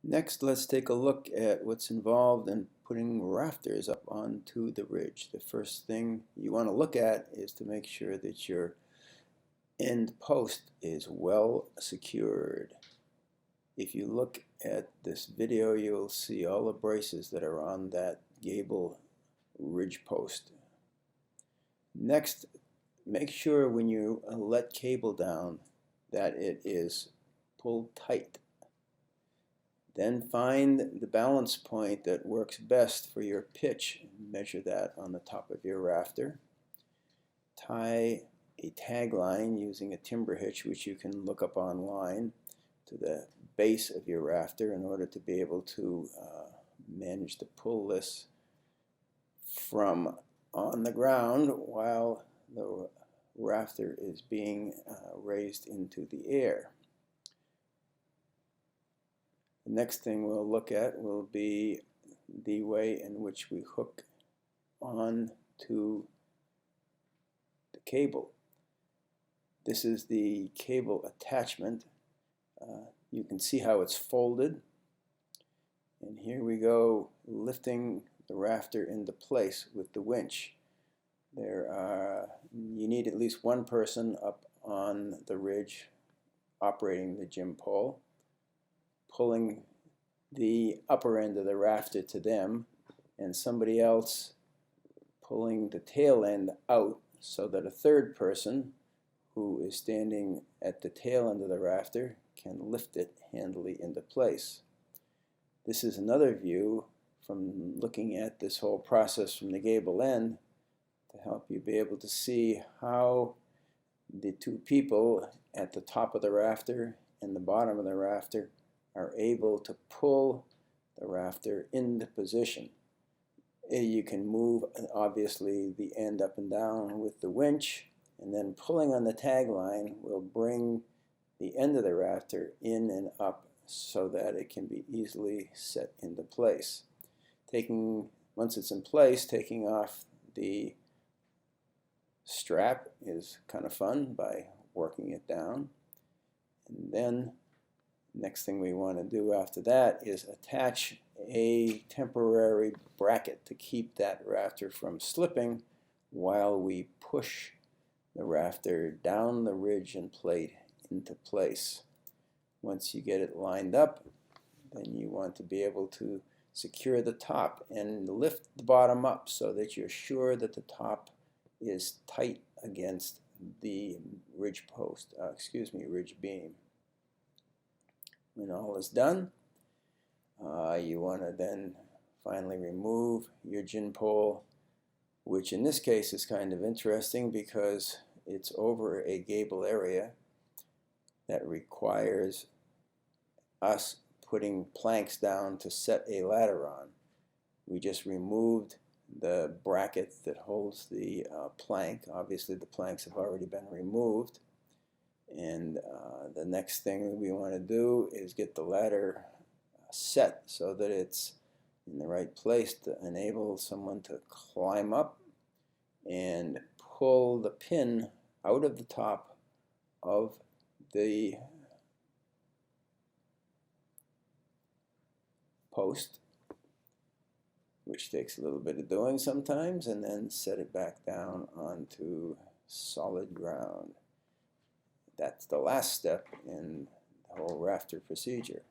Next, let's take a look at what's involved in putting rafters up onto the ridge. The first thing you want to look at is to make sure that your end post is well secured. If you look at this video, you'll see all the braces that are on that gable ridge post. Next, make sure when you let cable down that it is pulled tight. Then find the balance point that works best for your pitch. Measure that on the top of your rafter. Tie a tag line using a timber hitch, which you can look up online, to the base of your rafter in order to be able to manage to pull this from on the ground while the rafter is being raised into the air. The next thing we'll look at will be the way in which we hook on to the cable. This is the cable attachment. You can see how it's folded. And here we go, lifting the rafter into place with the winch. You need at least one person up on the ridge operating the gym pole, pulling the upper end of the rafter to them, and somebody else pulling the tail end out so that a third person who is standing at the tail end of the rafter can lift it handily into place. This is another view from looking at this whole process from the gable end to help you be able to see how the two people at the top of the rafter and the bottom of the rafter are able to pull the rafter into position. You can move, obviously, the end up and down with the winch, and then pulling on the tag line will bring the end of the rafter in and up so that it can be easily set into place. Once it's in place, taking off the strap is kind of fun by working it down. And then next thing we want to do after that is attach a temporary bracket to keep that rafter from slipping while we push the rafter down the ridge and plate into place. Once you get it lined up, then you want to be able to secure the top and lift the bottom up so that you're sure that the top is tight against the ridge beam. When all is done, you want to then finally remove your gin pole, which in this case is kind of interesting because it's over a gable area that requires us putting planks down to set a ladder on. We just removed the bracket that holds the plank. Obviously the planks have already been removed. And the next thing we want to do is get the ladder set so that it's in the right place to enable someone to climb up and pull the pin out of the top of the post, which takes a little bit of doing sometimes, and then set it back down onto solid ground. That's the last step in the whole rafter procedure.